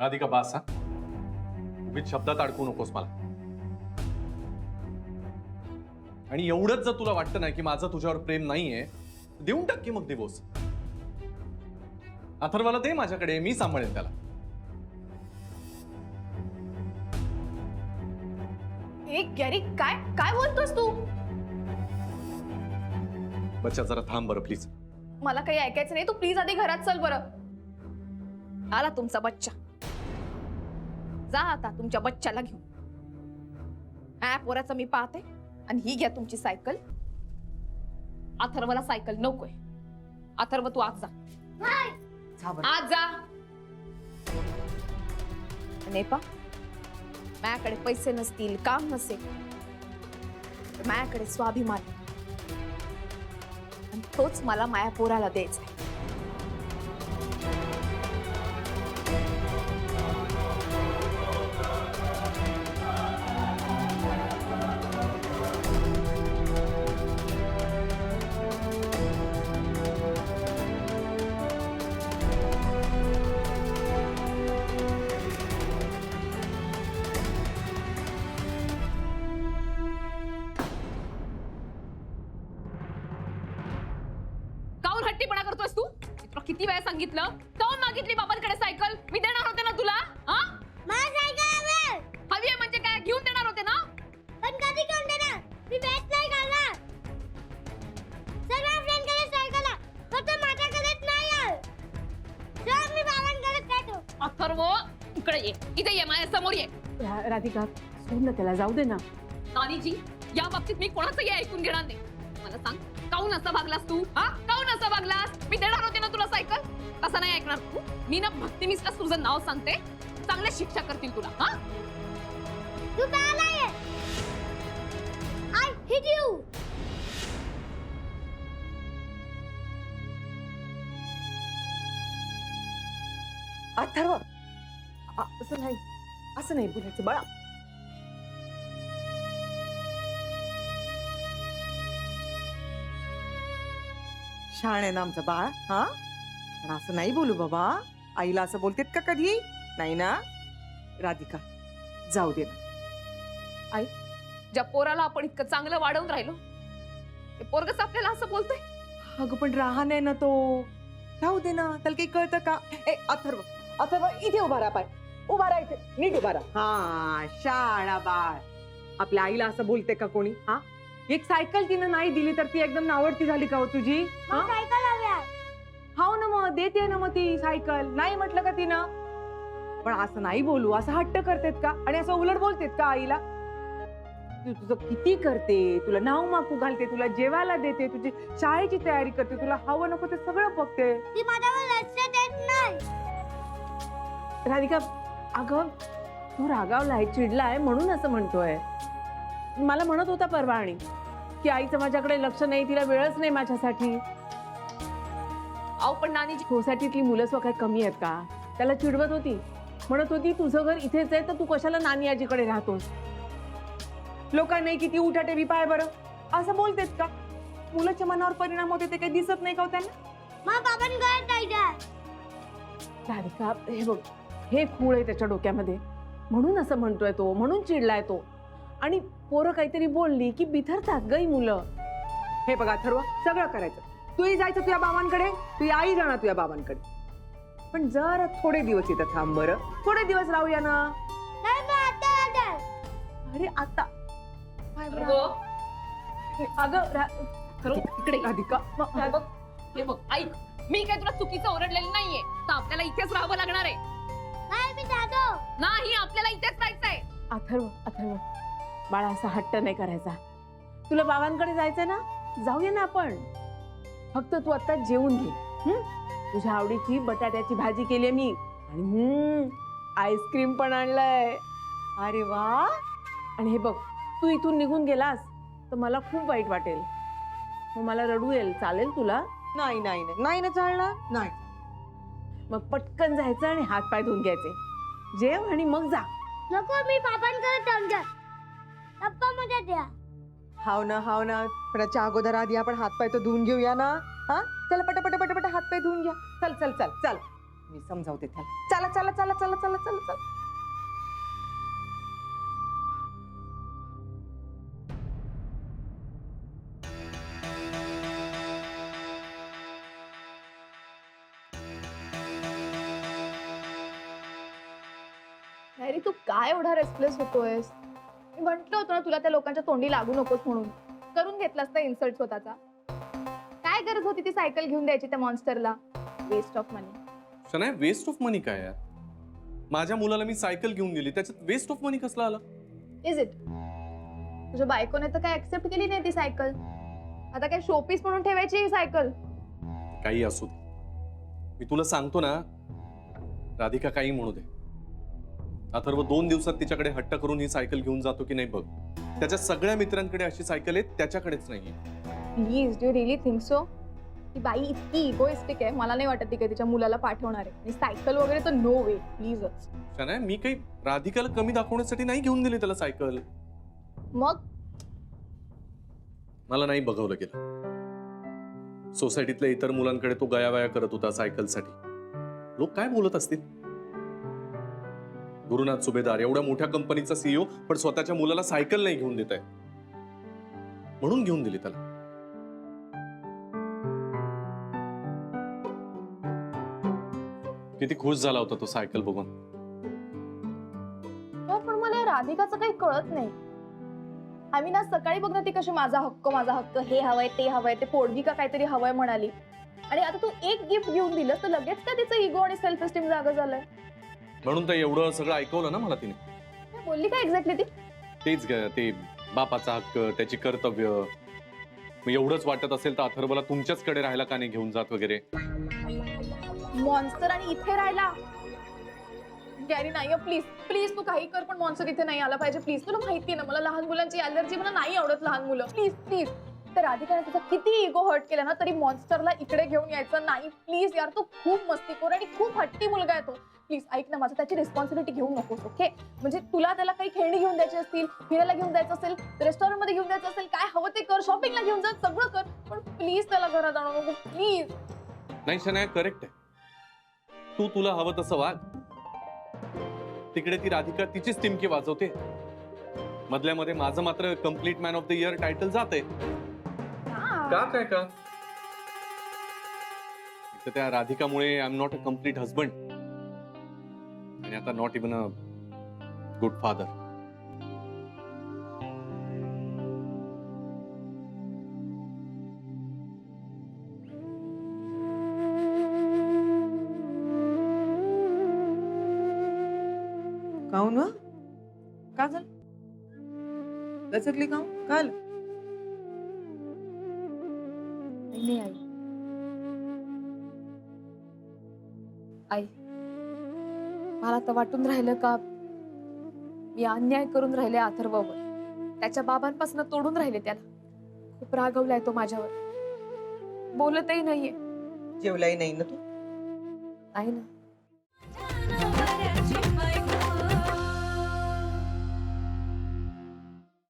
राधिका बास हा उगीच शब्दात अडकू नकोस मला. आणि एवढंच जर तुला वाटतं ना की माझं तुझ्यावर प्रेम नाहीये देऊन टाक की मग दिवस. अथर्वला दे माझ्याकडे, मी सांभाळेन त्याला. एक गॅरी काय काय बोलतोस तू? बच्चा जरा थांब बरं प्लीज. मला काही ऐकायचं नाही, तू प्लीज आधी घरात चल बरं. आला तुमचा बच्चा. जा आता तुमच्या बच्चाला घेऊन. पोराचं मी पाहते. आणि ही घ्या तुमची सायकल. अथर्वला सायकल नकोय. अथर्व तू आज जा. आज जा. नेपा माझ्याकडे पैसे नसतील, काम नसेल, माझ्याकडे स्वाभिमान आणि तोच मला माया पोराला द्यायचा. हट्टीपणा करतोस तू? तुला किती वेळा सांगितलं? जाऊन मागितली बाबांकडे सायकल. मी देणार होते ना तुला. मला सायकल हवी आहे म्हणजे काय? घेऊन देणार होते ना. पण कधी घेऊन देणार? मी बेस्ट नाही घालणार. सगळ्या फ्रेंडकडे सायकल आहे, फक्त माझ्याकडेच नाही आहे. चल मी बाबांकडे जातो. अथर्व इकडे ये. इथे ये, माझ्या समोर ये. राधिका सोड ना त्याला, जाऊ दे ना. नानीजी या बाबतीत मी कोणाचंही ऐकून घेणार नाही. मला सांग काऊन असं वागलास तू? काऊन असं वागलास? मी देणार होते ना तुला सायकल. असं नाही ऐकणार तू. मी ना भक्ती मिस्टर तुझं नाव सांगते. चांगल्या शिक्षा करतील तुला. तू बाला आहे. I hit you. अथर्व असं नाही बोलायचं बाळा. शाण आहे ना आमचं बाळ. हा पण असं नाही बोलू बाबा. आईला असं बोलतेत का कधी? नाही ना राधिका, जाऊ दे ना. आई ज्या पोराला आपण इतकं चांगलं वाढवून राहिलो ते पोरगच आपल्याला असं बोलतोय. अगं पण राहण आहे ना तो. राहू दे ना, त्याला काही कळतं का? ए अथर्व, अथर्व इथे उभा राहा. पाय उभा राहा, इथे नीट उभा राहा. हा शाळा बाळ. आपल्या आईला असं बोलते का कोणी? हा एक सायकल तिनं नाही दिली तर ती एकदम नावडती झाली का हो तुझी? मला सायकल हवी आहे. हाव ना मग देते ना मग ती सायकल. नाही म्हटलं का तिनं? पण असं नाही बोलू. असं हट्ट करतेत का? आणि असं उलट बोलतेत का आईला? तू तुझं किती करते, तुला नाव माकू घालते, तुला जेवायला देते, तुझी शाळेची तयारी करते, तुला हवं नको ते सगळं बघते. ती माझ्यावर लक्ष देत नाही. राधिका अगं तू रागावलाय, चिडलाय म्हणून असं म्हणतोय. मला म्हणत होता परवा आणि की आईचं माझ्याकडे लक्ष नाही, तिला वेळच नाही माझ्यासाठी. अहो पण नानीजी सोसायटीतली मुलं स्व काय कमी आहेत का? त्याला चिडवत होती. म्हणत होती तुझं घर इथेच आहे तर तू कशाला नानी आजीकडे राहतोस? लोकांनाही किती उठाटेवी पाय बरं. असं बोलतेत का? मुलाच्या मनावर परिणाम होते ते काही दिसत नाही का हो त्यांना? मला बाबांकडे जायचं. राधिका हे बघ, हे खूळ आहे त्याच्या डोक्यामध्ये म्हणून असं म्हणतोय तो, म्हणून चिडलाय तो. आणि पोरं काहीतरी बोलली की बिथरतात गई मुलं. हे बघा अथर्व, सगळं करायचं. तूही जायचं तुझ्या बाबांकडे, तुझी आई जाणार तुझ्या बाबांकडे. पण जरा थोडे दिवस इथं थांब बरं. थोडे दिवस राहूया ना. नाही मी आता आता. अरे आता अगं इकडे राधिका हे बघ ऐक. मी काय तुला चुकीचं ओरडलेलं नाहीये. तर आपल्याला इथेच राहावं लागणार आहे. नाही मी जातो. नाही आपल्याला इथेच राहायचंय. अथर्व बाळा असा हट्ट नाही करायचा. तुला बाबांकडे जायचं ना, जाऊया ना आपण. फक्त तू आता जेवून घे. तुझ्या आवडीची बटाट्याची भाजी केली मी आणि आईस्क्रीम पण आणलंय. अरे वा. आणि हे बघ, तू इथून निघून गेलास तर मला खूप वाईट वाटेल. मग मला रडू येईल. चालेल तुला? नाही नाही नाही नाही ना चालणार. नाही मग पटकन जायचं आणि हात पाय धुवून घ्यायचे. जेव आणि मग जा. नको मी बाबांकडे जाऊन. पप्पा मध्ये द्या. हाव ना. पण याच्या अगोदर आधी आपण हातपाय तर धुवून घेऊया ना. हा चला पटापट हातपाय धुवून घ्या. चल चल चल चल. मी समजावते त्याला. चला चला चला चला चला चला चला. अरे तू काय एवढा रेस्टलेस होतोयस? मी म्हंटल होतं ना तुला त्या लोकांच्या तोंडी लागू नकोस म्हणून. करून घेतलास ना इन्सल्ट स्वतःचा. काय गरज होती ती सायकल घेऊन द्यायची त्या मॉन्स्टरला? Waste of money. Shanaya, waste of money काय यार? माझ्या मुलाला मी सायकल घेऊन दिली, त्याच्यात वेस्ट ऑफ मनी कसला आला? Is it? तुझ्या बायकोने तर काय ऍक्सेप्ट केली नाही ती सायकल. आता काय शोपीस म्हणून ठेवायची ही सायकल? काही असू दे, मी तुला सांगतो ना, राधिका काही म्हणू दे, अथर्व 2 दिवसात तिच्याकडे हट्ट करून ही सायकल घेऊन जातो की नाही बघ. त्याच्या सगळ्या मित्रांकडे अशी सायकल आहे, त्याच्याकडेच नाहीये. Please, do really think so? ती बाई इतकी इगोइस्टिक आहे, मला नाही वाटत ती काय तिच्या मुलाला पाठवणार आहे. आणि सायकल वगैरे तर नो वे, प्लीजच. शनाया, मी काही राधिकाला कमी दाखवण्यासाठी नाही घेऊन दिली त्याला सायकल. मग मला नाही बघवलं गेलं. सोसायटीतल्या इतर मुलांकडे तो गयावया करत होता सायकलसाठी. लोक काय बोलत असतील? गुरुनाथ सुभेदार एवढ्या मोठ्या कंपनीचा सीईओ पण स्वतःच्या मुलाला सायकल नाही घेऊन देत आहे, म्हणून घेऊन दिली त्याला. किती खुश झाला होता तो सायकल बघून. पण मला राधिकाचं काही कळत नाही. आम्ही ना सकाळी बघ ना ती कशी माझा हक्क, हे हवंय ते हवंय, ते पोडगी का काहीतरी हवंय म्हणाली. आणि आता तू एक गिफ्ट घेऊन दिलं तर लगेच का तिचं इगो आणि सेल्फ एस्टीम जागा झालंय? म्हणून तर एवढं सगळं ऐकवलं ना मला तिने. काय बोलली काय एक्झॅक्टली ती? तेच ग, ते बापाचा हक्क, त्याची कर्तव्य. मग एवढंच वाटत असेल तर अथर्वला तुमच्याचकडे राहायला का नाही घेऊन जात वगैरे. मॉन्स्टर आणि इथे राहिला? गॅरी नाही, प्लीज प्लीज तू काही कर पण मॉन्स्टर इथे नाही आला पाहिजे प्लीज. तुला माहिती ना मला लहान मुलांची अलर्जी, मला नाही आवडत लहान मुलं. Please please. तर राधिकाने तुझा किती इगो हर्ट केला ना तरी मॉन्स्टरला इकडे घेऊन यायचं नाही प्लीज यार. तो खूप मस्तीखोर आणि खूप हट्टी मुलगा आहे तो. प्लीज ऐक ना माझं, त्याची रिस्पॉन्सिबिलिटी घेऊ नकोस ओके? म्हणजे तुला त्याला काही खेळणी घेऊन द्यायची असतील, फिरायला घेऊन जायचं असेल, रेस्टॉरंट मध्ये घेऊन जायचं असेल, काय हवं ते कर, शॉपिंगला घेऊन जा, सगळं कर, पण प्लीज त्याला घरात आणू नको प्लीज. नाही शनाया, करेक्ट आहे. तुला हवं तसं वाग. तिकडे ती राधिका तिचीच टिमकी वाजवते, मधल्या मध्ये माझं मात्र complete man of the year title जाते. का काय का तर त्या राधिकामुळे I am not a complete husband आणि आता not even a good father. काहून व? का झालं? लचकली काहून? का आलं? नाही आई. आई, मला तर वाटून राहिलं का मी अन्याय करून राहिले अथर्ववर. त्याच्या बाबांपासून तोडून राहिले त्याला. खूप रागवलाय तो माझ्यावर. बोलतही नाहीये. जेवलाही नाही ना तू? नाही ना.